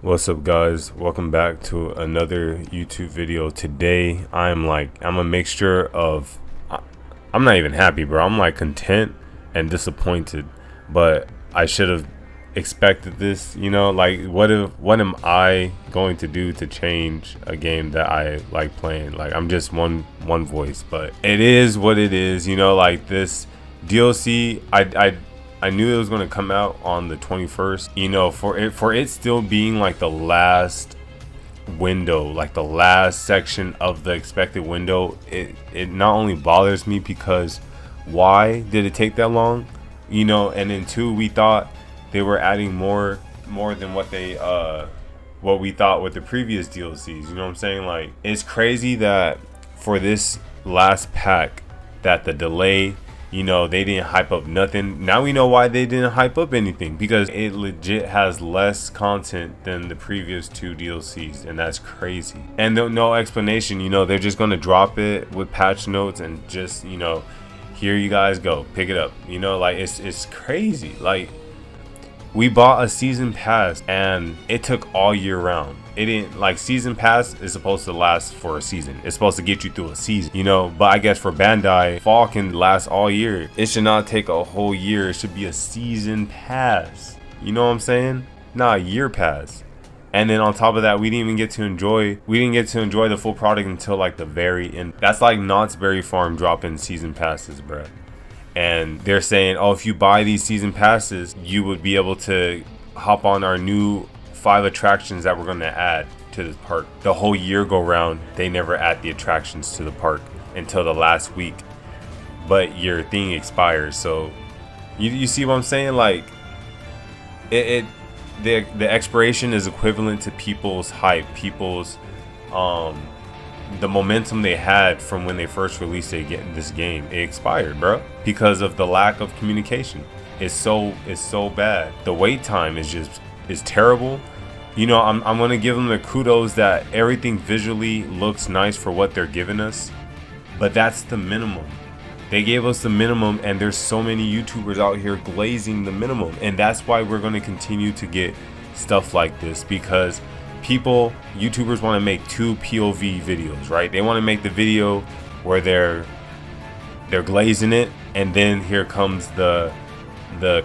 What's up, guys? Welcome back to another YouTube video. Today I'm a mixture of I'm not even happy, bro. I'm like content and disappointed, but I should have expected this, like what am I going to do to change a game that I like playing? Like, I'm just one voice, but it is what it is, like this DLC. I knew it was going to come out on the 21st, for it still being like the last window, like the last section of the expected window. It not only bothers me because why did it take that long, and then two, we thought they were adding more than what we thought with the previous DLCs. You know what I'm saying? Like, it's crazy that for this last pack that the delay, they didn't hype up nothing. Now we know why they didn't hype up anything, because it legit has less content than the previous two DLCs, and that's crazy. And no explanation, they're just gonna drop it with patch notes and just, here you guys go, pick it up. Like, it's crazy. Like, we bought a season pass and it took all year round. It didn't, like, season pass is supposed to last for a season. It's supposed to get you through a season, but I guess for Bandai, fall can last all year. It should not take a whole year. It should be a season pass. You know what I'm saying? Not a year pass. And then on top of that, we didn't get to enjoy the full product until like the very end. That's like Knott's Berry Farm dropping season passes, bruh. And they're saying, oh, if you buy these season passes, you would be able to hop on our new 5 attractions that we're going to add to this park. The whole year go round, they never add the attractions to the park until the last week, but your thing expires. So you see what I'm saying? Like, the expiration is equivalent to people's hype, people's the momentum they had from when they first released this game. It expired, bro, because of the lack of communication. It's so bad. The wait time is terrible. I'm gonna give them the kudos that everything visually looks nice for what they're giving us, but that's the minimum. They gave us the minimum, and there's so many YouTubers out here glazing the minimum, and that's why we're gonna continue to get stuff like this, because YouTubers want to make 2 POV videos, right? They want to make the video where they're glazing it, and then here comes the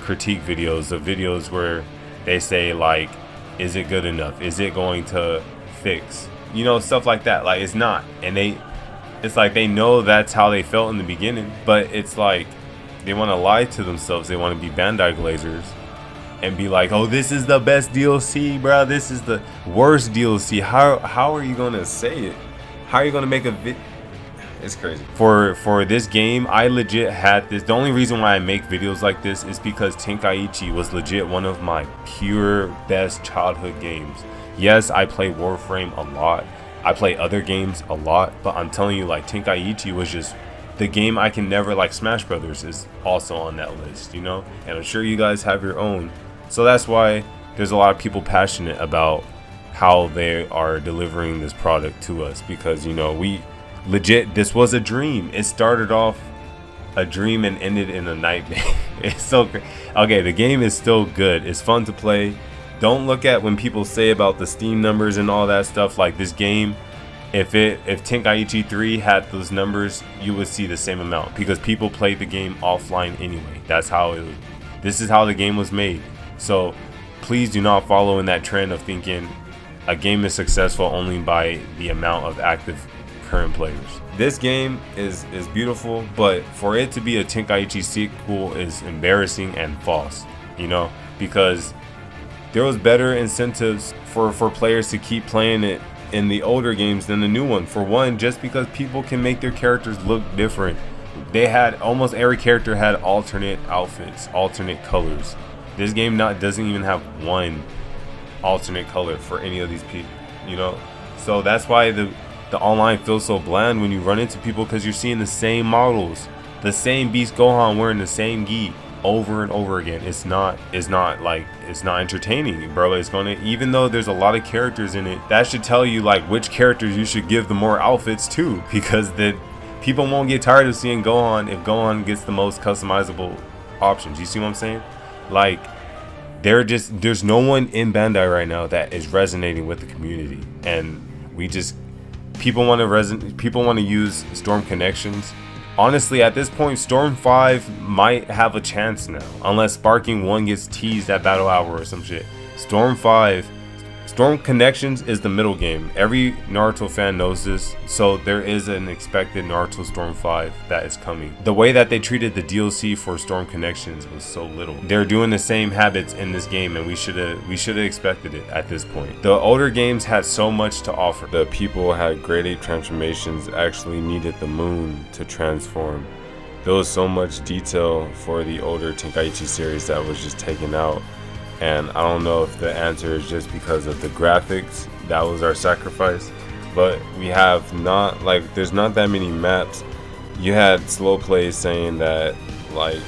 critique videos, the videos where they say, like, is it good enough? Is it going to fix? Stuff like that. Like, it's not. And it's like they know that's how they felt in the beginning, but it's like they want to lie to themselves. They want to be Bandai glazers and be like, oh, this is the best DLC, bro. This is the worst DLC. How are you gonna say it? How are you gonna make a vid? It's crazy. For this game, I legit had this. The only reason why I make videos like this is because Tenkaichi was legit one of my pure best childhood games. Yes, I play Warframe a lot. I play other games a lot, but I'm telling you, like, Tenkaichi was just the game I can never, like, Smash Brothers is also on that list, and I'm sure you guys have your own. So that's why there's a lot of people passionate about how they are delivering this product to us, because, we legit, this was a dream. It started off a dream and ended in a nightmare. It's so great. Okay, the game is still good. It's fun to play. Don't look at when people say about the Steam numbers and all that stuff. Like, this game, if Tenkaichi 3 had those numbers, you would see the same amount, because people played the game offline anyway. This is how the game was made. So please do not follow in that trend of thinking a game is successful only by the amount of active current players. This game is beautiful, but for it to be a Tenkaichi sequel is embarrassing and false, because there was better incentives for players to keep playing it in the older games than the new one. For one, just because people can make their characters look different. They had, almost every character had alternate outfits, alternate colors. This game doesn't even have one alternate color for any of these people, so that's why the online feels so bland when you run into people, because you're seeing the same models, the same Beast Gohan wearing the same gi over and over again. It's not entertaining, bro. It's gonna, even though there's a lot of characters in it, that should tell you, like, which characters you should give the more outfits to, because the people won't get tired of seeing Gohan if Gohan gets the most customizable options. You see what I'm saying? Like, there's no one in Bandai right now that is resonating with the community, and we just people want to use Storm Connections. Honestly, at this point, Storm 5 might have a chance now, unless Sparking 1 gets teased at Battle Hour or some shit. Storm Connections is the middle game. Every Naruto fan knows this, so there is an expected Naruto Storm 5 that is coming. The way that they treated the DLC for Storm Connections was so little. They're doing the same habits in this game, and we should have expected it at this point. The older games had so much to offer. The people had grade 8 transformations, actually needed the moon to transform. There was so much detail for the older Tenkaichi series that was just taken out. And I don't know if the answer is just because of the graphics. That was our sacrifice. But we have not, like, there's not that many maps. You had Slow Plays saying that, like,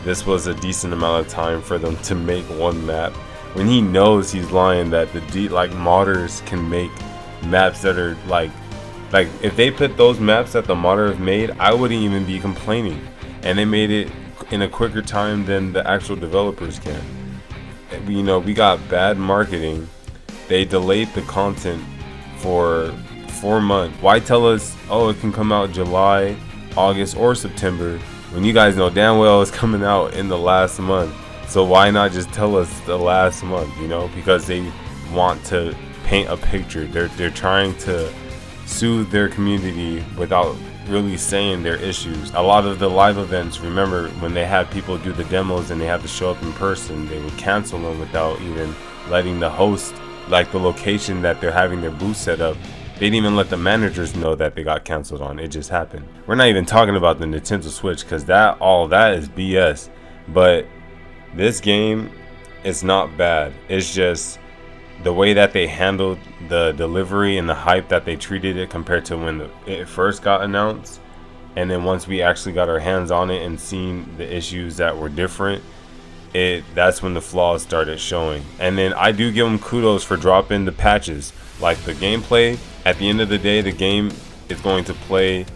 this was a decent amount of time for them to make one map. When he knows he's lying, that modders can make maps that are, like, if they put those maps that the modder have made, I wouldn't even be complaining. And they made it in a quicker time than the actual developers can. You know, we got bad marketing. They delayed the content for 4 months. Why tell us, oh, it can come out July, August, or September, when you guys know damn well it's coming out in the last month? So why not just tell us the last month, you know? Because they want to paint a picture. They're trying to soothe their community without really saying their issues. A lot of the live events, remember when they had people do the demos and they had to show up in person, they would cancel them without even letting the host, like the location that they're having their booth set up, they didn't even let the managers know that they got canceled on. It just happened. We're not even talking about the Nintendo Switch, because all that is BS. But this game, it's not bad. It's just the way that they handled the delivery and the hype that they treated it compared to when it first got announced. And then once we actually got our hands on it and seen the issues that were different, that's when the flaws started showing. And then I do give them kudos for dropping the patches. Like the gameplay, at the end of the day, the game is going to play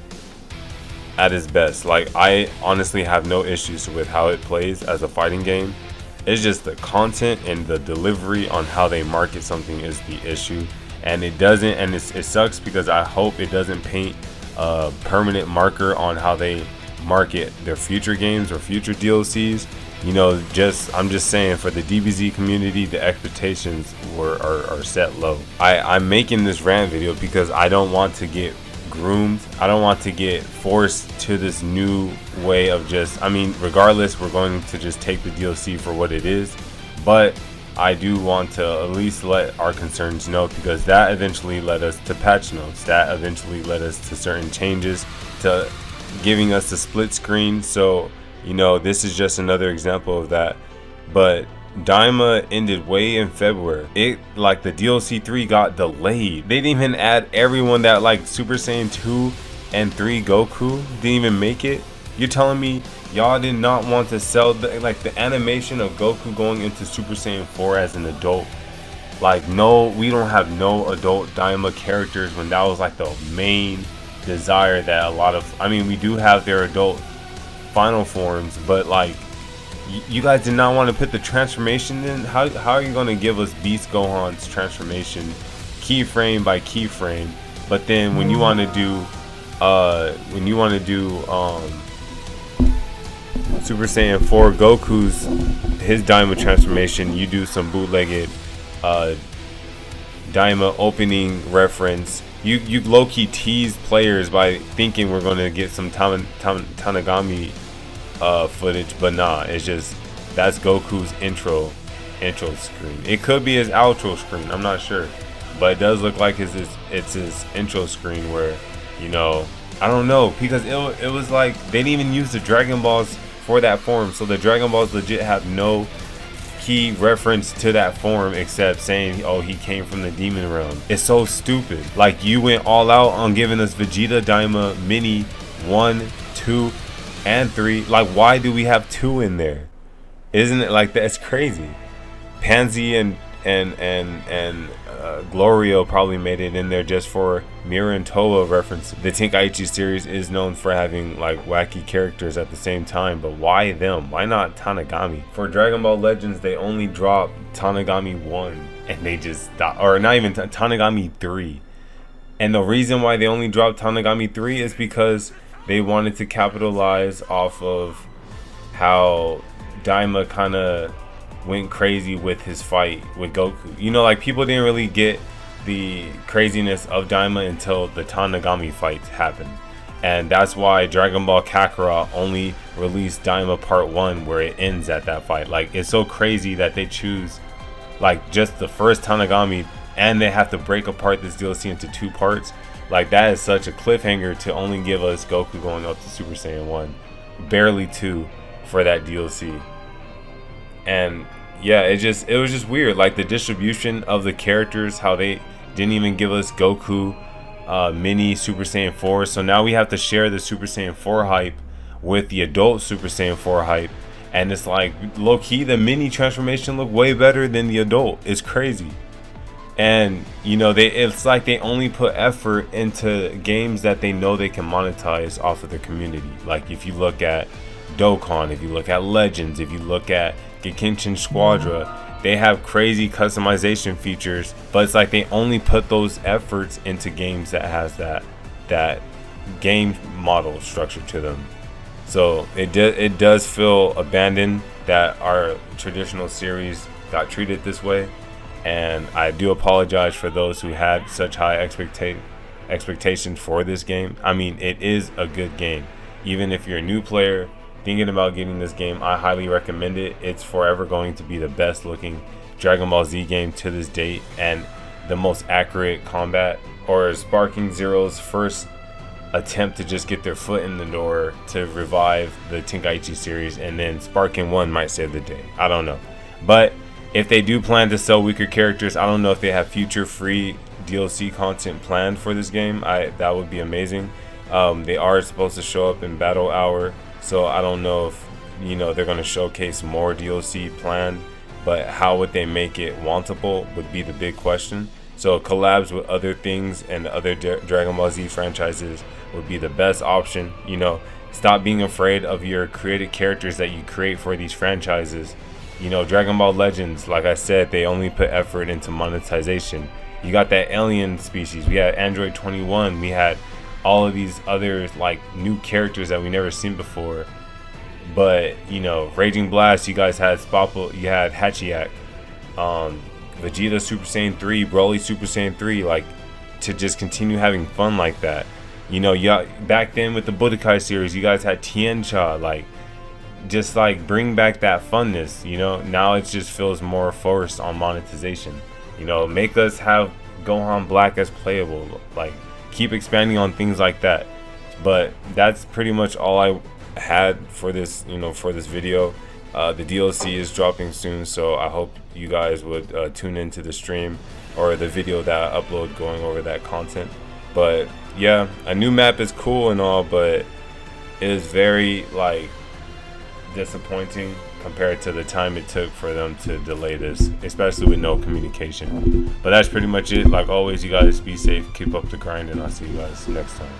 at its best. Like, I honestly have no issues with how it plays as a fighting game. It's just the content and the delivery on how they market something is the issue. And it doesn't, and it sucks, because I hope it doesn't paint a permanent marker on how they market their future games or future DLCs. You know, I'm just saying, for the DBZ community, the expectations are set low. I'm making this rant video because I don't want to get groomed. I don't want to get forced to this new way of regardless, we're going to just take the DLC for what it is. But I do want to at least let our concerns know, because that eventually led us to patch notes. That eventually led us to certain changes, to giving us a split screen. So, you know, this is just another example of that. But Daima ended way in February. The DLC 3 got delayed. They didn't even add everyone that, like, Super Saiyan 2 and 3 Goku didn't even make it. You're telling me y'all did not want to sell the animation of Goku going into Super Saiyan 4 as an adult? Like, no, we don't have no adult Daima characters, when that was like the main desire that a lot of, we do have their adult final forms, but like, you guys did not want to put the transformation in. How are you going to give us Beast Gohan's transformation keyframe by keyframe, but then when you want to do Super Saiyan 4 Goku's his Daima transformation, you do some bootlegged Daima opening reference. You low-key tease players by thinking we're going to get some Tanagami footage, but nah, it's just, that's Goku's intro screen. It could be his outro screen, I'm not sure, but it does look like it's his intro screen, where, you know, I don't know, because it was like they didn't even use the Dragon Balls for that form, so the Dragon Balls legit have no key reference to that form except saying, oh, he came from the demon realm. It's so stupid. Like, you went all out on giving us Vegeta Daima Mini 1, 2, and 3. Like, why do we have 2 in there? Isn't it like that? It's crazy. Pansy and and Glorio probably made it in there just for Mira and Toa reference. The Tenkaichi series is known for having like wacky characters at the same time, but why them? Why not Tanagami? For Dragon Ball Legends, they only dropped Tanagami 1 and they just stopped, or not even Tanagami 3. And the reason why they only dropped Tanagami 3 is because they wanted to capitalize off of how Daima kind of went crazy with his fight with Goku. You know, like people didn't really get the craziness of Daima until the Tanagami fight happened. And that's why Dragon Ball Kakarot only released Daima Part 1 where it ends at that fight. Like, it's so crazy that they choose like just the first Tanagami and they have to break apart this DLC into 2 parts. Like, that is such a cliffhanger to only give us Goku going up to Super Saiyan 1. Barely 2 for that DLC. And yeah, it was just weird. Like, the distribution of the characters, how they didn't even give us Goku mini Super Saiyan 4. So now we have to share the Super Saiyan 4 hype with the adult Super Saiyan 4 hype. And it's like, low-key, the mini transformation look way better than the adult. It's crazy. And you know, it's like they only put effort into games that they know they can monetize off of their community. Like, if you look at Dokkan, if you look at Legends, if you look at Genshin Squadra, they have crazy customization features, but it's like they only put those efforts into games that has that game model structure to them. So it does feel abandoned that our traditional series got treated this way. And I do apologize for those who had such high expectations for this game. I mean, it is a good game. Even if you're a new player thinking about getting this game, I highly recommend it. It's forever going to be the best looking Dragon Ball Z game to this date, and the most accurate combat, or Sparking Zero's first attempt to just get their foot in the door to revive the Tenkaichi series, and then Sparking 1 might save the day. I don't know. But if they do plan to sell weaker characters, I don't know if they have future free DLC content planned for this game. That would be amazing. They are supposed to show up in Battle Hour, so I don't know if, you know, they're going to showcase more DLC planned, but how would they make it wantable would be the big question. So collabs with other things and other Dragon Ball Z franchises would be the best option. You know, stop being afraid of your created characters that you create for these franchises. You know, Dragon Ball Legends, like I said, they only put effort into monetization. You got that alien species. We had Android 21. We had all of these other like new characters that we never seen before. But, you know, Raging Blast, you guys had Spapple, you had Hachiyak, Vegeta Super Saiyan 3, Broly Super Saiyan 3, like, to just continue having fun like that. You know, back then with the Budokai series, you guys had Tiancha, like, just like bring back that funness. You know, now it just feels more forced on monetization. You know, make us have Gohan Black as playable, like keep expanding on things like that. But that's pretty much all I had for this, you know, for this video. The DLC is dropping soon, so I hope you guys would tune into the stream or the video that I upload going over that content. But yeah, a new map is cool and all, but it is very like disappointing compared to the time it took for them to delay this, especially with no communication. But that's pretty much it. Like always, you guys be safe, keep up the grind, and I'll see you guys next time.